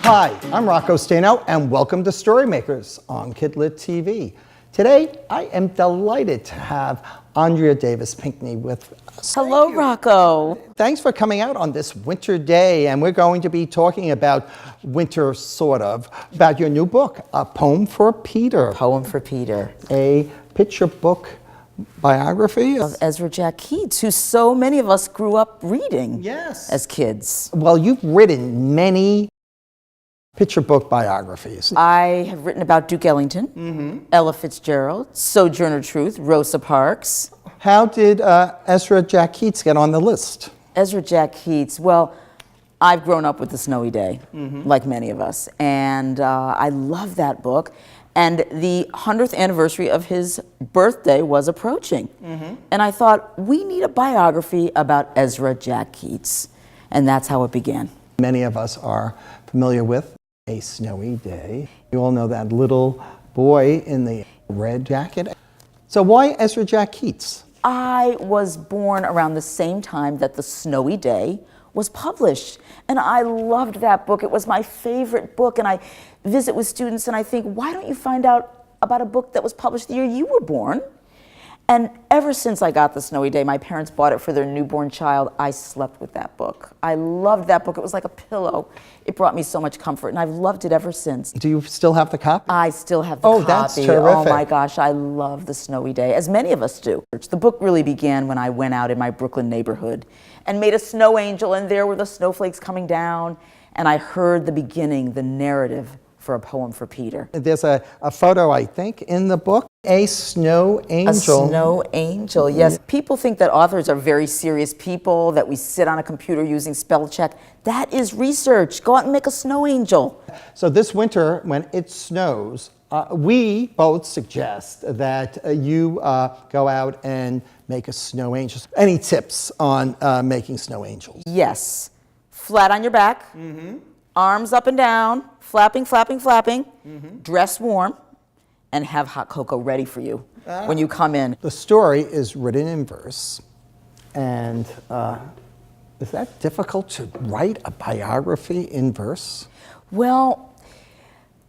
Hi, I'm Rocco Stano, and welcome to StoryMakers on KidLit TV. Today, I am delighted to have Andrea Pinkney with us. Hello, Rocco. Thanks for coming out on this winter day, and we're going to be talking about winter, sort of, about your new book, A Poem for Peter. Poem for Peter. A picture book biography Of Ezra Jack Keats, who so many of us grew up reading as kids. Well, you've written many picture book biographies. I have written about Duke Ellington, Ella Fitzgerald, Sojourner Truth, Rosa Parks. How did Ezra Jack Keats get on the list? Ezra Jack Keats, well, I've grown up with The Snowy Day, like many of us, and I love that book. And the 100th anniversary of his birthday was approaching. And I thought, we need a biography about Ezra Jack Keats. And that's how it began. Many of us are familiar with A Snowy Day. You all know that little boy in the red jacket. So why Ezra Jack Keats? I was born around the same time that The Snowy Day was published. And I loved that book. It was my favorite book. And I visit with students and I think, why don't you find out about a book that was published the year you were born? And ever since I got The Snowy Day, my parents bought it for their newborn child. I slept with that book. I loved that book. It was like a pillow. It brought me so much comfort, and I've loved it ever since. Do you still have the copy? I still have the copy. That's terrific. Oh my gosh, I love The Snowy Day, as many of us do. The book really began when I went out in my Brooklyn neighborhood and made a snow angel, and there were the snowflakes coming down, and I heard the beginning, the narrative for A Poem for Peter. There's a photo, I think, in the book. A snow angel. A snow angel, yes. People think that authors are very serious people, that we sit on a computer using spell check. That is research. Go out and make a snow angel. So this winter, when it snows, we both suggest that you go out and make a snow angel. Any tips on making snow angels? Yes. Flat on your back, arms up and down, flapping, flapping, flapping, dress warm, and have hot cocoa ready for you when you come in. The story is written in verse, and is that difficult to write a biography in verse? Well,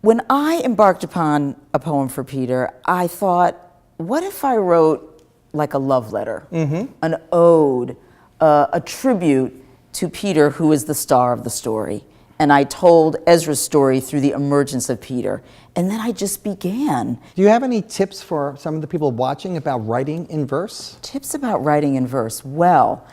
when I embarked upon A Poem for Peter, I thought, what if I wrote like a love letter, an ode, a tribute to Peter, who is the star of the story? And I told Ezra's story through the emergence of Peter. And then I just began. Do you have any tips for some of the people watching about writing in verse? Tips about writing in verse? Well,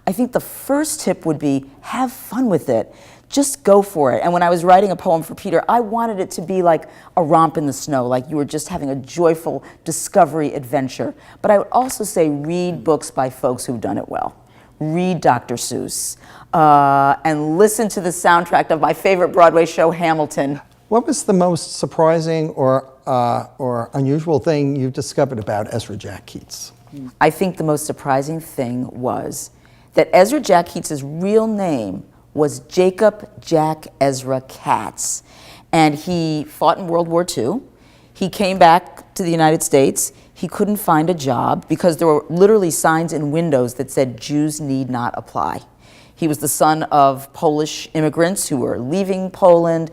I think the first tip would be have fun with it. Just go for it. And when I was writing A Poem for Peter, I wanted it to be like a romp in the snow, like you were just having a joyful discovery adventure. But I would also say read books by folks who've done it well. Read Dr. Seuss, and listen to the soundtrack of my favorite Broadway show, Hamilton. What was the most surprising or unusual thing you discovered about Ezra Jack Keats? I think the most surprising thing was that Ezra Jack Keats' real name was Jacob Jack Ezra Katz, and he fought in World War II. He came back to the United States. He couldn't find a job because there were literally signs in windows that said Jews need not apply. He was the son of Polish immigrants who were leaving Poland,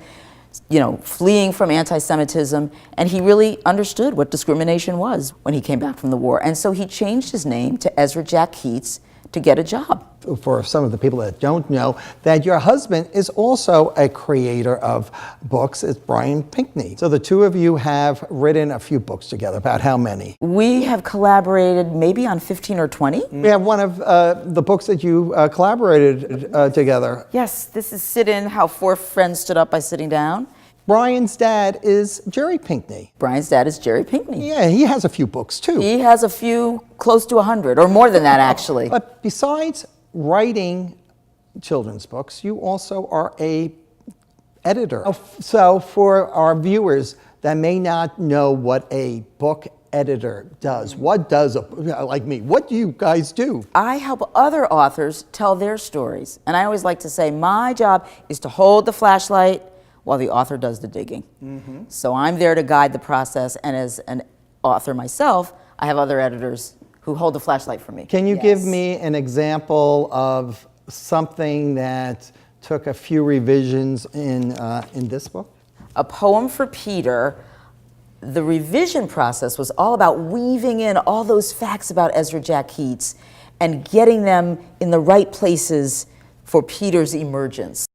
fleeing from anti-Semitism, and he really understood what discrimination was when he came back from the war. And so he changed his name to Ezra Jack Keats to get a job. For some of the people that don't know, that your husband is also a creator of books, is Brian Pinkney. So the two of you have written a few books together. About how many? We have collaborated maybe on 15 or 20. We have one of the books that you collaborated together. Yes, this is Sit In, How Four Friends Stood Up by Sitting Down. Brian's dad is Jerry Pinkney. Brian's dad is Jerry Pinkney. Yeah, he has a few books too. He has a few, close to 100, or more than that actually. But besides writing children's books, you also are a editor. So for our viewers that may not know what a book editor does, what does like me, what do you guys do? I help other authors tell their stories. And I always like to say my job is to hold the flashlight while the author does the digging. So I'm there to guide the process, and as an author myself, I have other editors who hold the flashlight for me. Can you give me an example of something that took a few revisions in this book. A Poem for Peter, the revision process was all about weaving in all those facts about Ezra Jack Keats and getting them in the right places for Peter's emergence.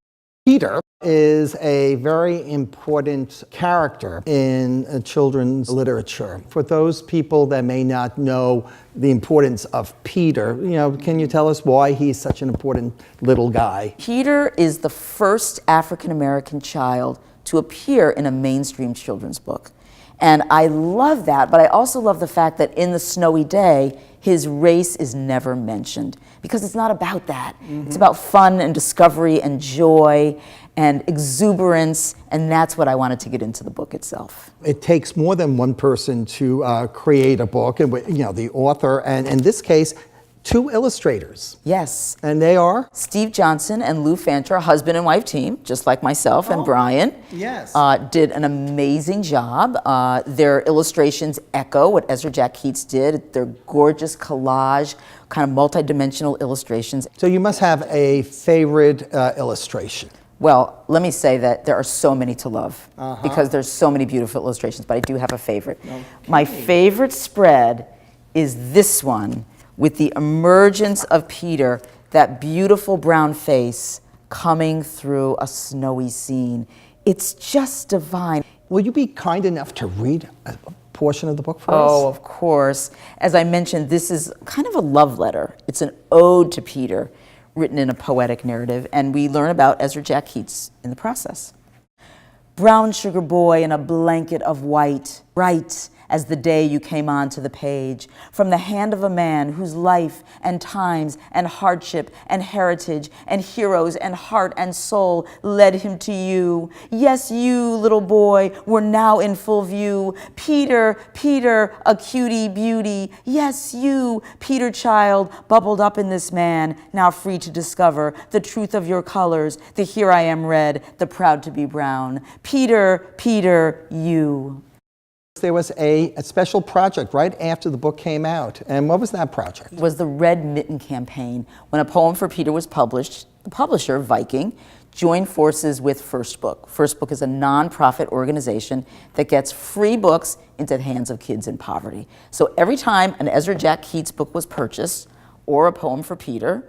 Peter is a very important character in children's literature. For those people that may not know the importance of Peter, can you tell us why he's such an important little guy? Peter is the first African-American child to appear in a mainstream children's book. And I love that, but I also love the fact that in The Snowy Day, his race is never mentioned, because it's not about that. It's about fun and discovery and joy and exuberance, and that's what I wanted to get into the book itself. It takes more than one person to create a book, and the author, and in this case, 2 illustrators. Yes. And they are? Steve Johnson and Lou Fancher, a husband and wife team, just like myself and Brian. Yes. Did an amazing job. Their illustrations echo what Ezra Jack Keats did. They're gorgeous collage, kind of multi-dimensional illustrations. So you must have a favorite illustration. Well, let me say that there are so many to love because there's so many beautiful illustrations, but I do have a favorite. Okay. My favorite spread is this one, with the emergence of Peter, that beautiful brown face coming through a snowy scene. It's just divine. Will you be kind enough to read a portion of the book for us? Oh, of course. As I mentioned, this is kind of a love letter. It's an ode to Peter, written in a poetic narrative, and we learn about Ezra Jack Keats in the process. Brown sugar boy in a blanket of white, bright as the day you came onto the page, from the hand of a man whose life and times and hardship and heritage and heroes and heart and soul led him to you. Yes, you, little boy, were now in full view. Peter, Peter, a cutie beauty. Yes, you, Peter child, bubbled up in this man, now free to discover the truth of your colors, the here I am red, the proud to be brown. Peter, Peter, you. There was a special project right after the book came out. And what was that project? It was the Red Mitten Campaign. When A Poem for Peter was published, the publisher, Viking, joined forces with First Book. First Book is a nonprofit organization that gets free books into the hands of kids in poverty. So every time an Ezra Jack Keats book was purchased, or A Poem for Peter,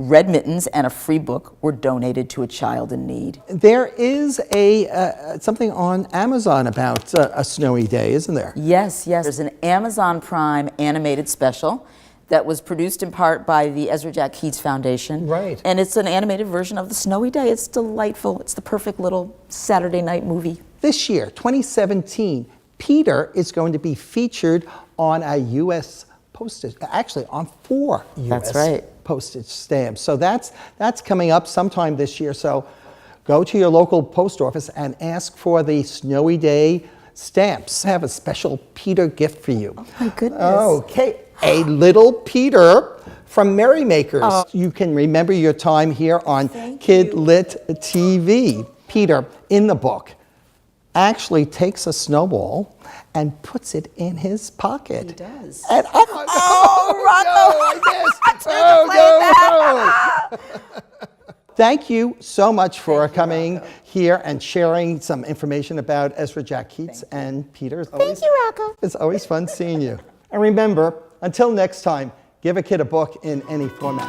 red mittens and a free book were donated to a child in need. There is something on Amazon about A Snowy Day, isn't there? Yes, yes. There's an Amazon Prime animated special that was produced in part by the Ezra Jack Keats Foundation. Right. And it's an animated version of The Snowy Day. It's delightful. It's the perfect little Saturday night movie. This year, 2017, Peter is going to be featured on a U.S. postage, actually on 4 U.S. That's right. postage stamps. So that's coming up sometime this year. So go to your local post office and ask for the Snowy Day stamps. I have a special Peter gift for you. Oh my goodness. Okay, a little Peter from Merrymakers. Oh. You can remember your time here on KidLit TV. Peter, in the book, actually takes a snowball and puts it in his pocket. He does. And Rocco! No, I missed. No. Thank you so much for coming here and sharing some information about Ezra Jack Keats and Peter. Thank you, Rocco. It's always fun seeing you. And remember, until next time, give a kid a book in any format.